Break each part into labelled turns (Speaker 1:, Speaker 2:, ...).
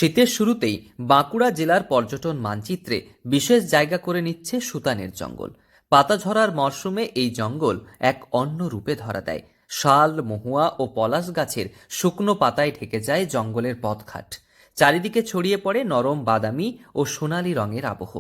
Speaker 1: শীতের শুরুতেই বাঁকুড়া জেলার পর্যটন মানচিত্রে বিশেষ জায়গা করে নিচ্ছে সুতানের জঙ্গল। পাতা ঝরার মরশুমে এই জঙ্গল এক অন্য রূপে ধরা দেয়। শাল, মহুয়া ও পলাশ গাছের শুকনো পাতায় ঢেকে যায় জঙ্গলের পথঘাট। চারিদিকে ছড়িয়ে পড়ে নরম বাদামি ও সোনালী রঙের আবহ।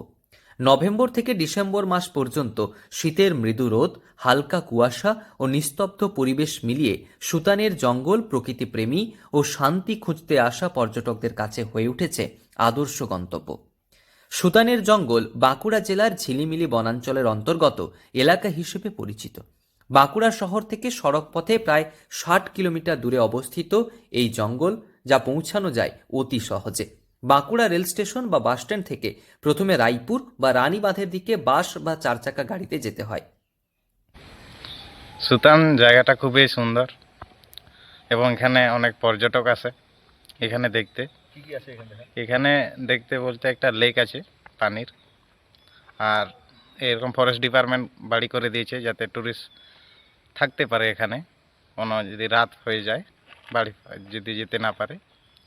Speaker 1: নভেম্বর থেকে ডিসেম্বর মাস পর্যন্ত শীতের মৃদু রোদ, হালকা কুয়াশা ও নিস্তব্ধ পরিবেশ মিলিয়ে সুতানের জঙ্গল প্রকৃতিপ্রেমী ও শান্তি খুঁজতে আসা পর্যটকদের কাছে হয়ে উঠেছে আদর্শ গন্তব্য। সুতানের জঙ্গল বাঁকুড়া জেলার ঝিলিমিলি বনাঞ্চলের অন্তর্গত এলাকা হিসেবে পরিচিত। বাঁকুড়া শহর থেকে সড়ক পথে প্রায় 60 কিলোমিটার দূরে অবস্থিত এই জঙ্গল, যা পৌঁছানো যায় অতি সহজে। বাঁকুড়া রেল স্টেশন বা বাসস্ট্যান্ড থেকে প্রথমে রায়পুর বা রানীবাঁধের দিকে বাস বা চারচাকা গাড়িতে যেতে হয়।
Speaker 2: সুতান জায়গাটা খুবই সুন্দর এবং এখানে অনেক পর্যটক আসে এখানে দেখতে। এখানে দেখতে বলতে একটা লেক আছে পানির, আর এরকম ফরেস্ট ডিপার্টমেন্ট বাড়ি করে দিয়েছে যাতে টুরিস্ট থাকতে পারে এখানে। কোনো যদি রাত হয়ে যায়, বাড়ি যদি যেতে না পারে,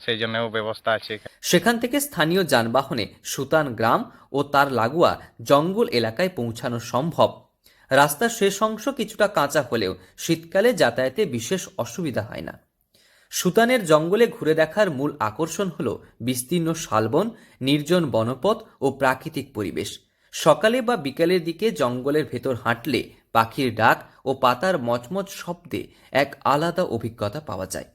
Speaker 2: সেই জন্যও ব্যবস্থা আছে।
Speaker 1: সেখান থেকে স্থানীয় যানবাহনে সুতান গ্রাম ও তার লাগোয়া জঙ্গল এলাকায় পৌঁছানো সম্ভব। রাস্তার শেষ অংশ কিছুটা কাঁচা হলেও শীতকালে যাতায়াতে বিশেষ অসুবিধা হয় না। সুতানের জঙ্গলে ঘুরে দেখার মূল আকর্ষণ হল বিস্তীর্ণ শালবন, নির্জন বনপথ ও প্রাকৃতিক পরিবেশ। সকালে বা বিকালের দিকে জঙ্গলের ভেতর হাঁটলে পাখির ডাক ও পাতার মচমচ শব্দে এক আলাদা অভিজ্ঞতা পাওয়া যায়।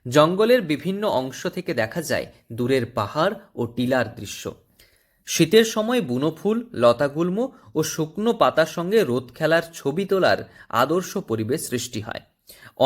Speaker 1: জঙ্গলের বিভিন্ন অংশ থেকে দেখা যায় দূরের পাহাড় ও টিলার দৃশ্য। শীতের সময় বুনো ফুল, লতাগুল্ম ও শুকনো পাতার সঙ্গে রোদ খেলার ছবি তোলার আদর্শ পরিবেশ সৃষ্টি হয়।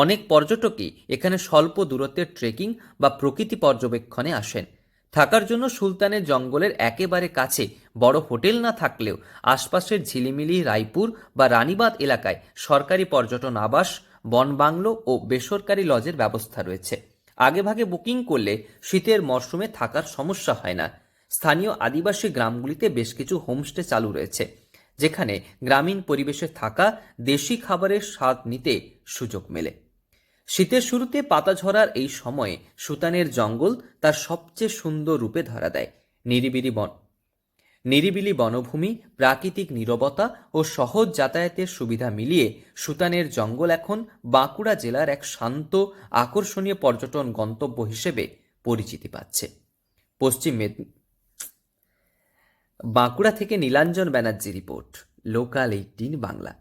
Speaker 1: অনেক পর্যটকই এখানে স্বল্প দূরত্বের ট্রেকিং বা প্রকৃতি পর্যবেক্ষণে আসেন। থাকার জন্য সুলতানের জঙ্গলের একেবারে কাছে বড় হোটেল না থাকলেও আশপাশের ঝিলিমিলি, রায়পুর বা রানীবাঁধ এলাকায় সরকারি পর্যটন আবাস, বনবাংলো ও বেসরকারি লজের ব্যবস্থা রয়েছে। আগেভাগে বুকিং করলে শীতের মরশুমে থাকার সমস্যা হয় না। স্থানীয় আদিবাসী গ্রামগুলিতে বেশ কিছু হোমস্টে চালু রয়েছে, যেখানে গ্রামীণ পরিবেশে থাকা দেশি খাবারের স্বাদ নিতে সুযোগ মেলে। শীতের শুরুতে পাতা ঝরার এই সময়ে সুতানের জঙ্গল তার সবচেয়ে সুন্দর রূপে ধরা দেয়। নিরিবিলি বনভূমি, প্রাকৃতিক নীরবতা ও সহজ যাতায়াতের সুবিধা মিলিয়ে সুতানের জঙ্গল এখন বাঁকুড়া জেলার এক শান্ত, আকর্ষণীয় পর্যটন গন্তব্য হিসেবে পরিচিতি পাচ্ছে। বাঁকুড়া থেকে নীলাঞ্জন ব্যানার্জি রিপোর্ট, লোকাল 18 বাংলা।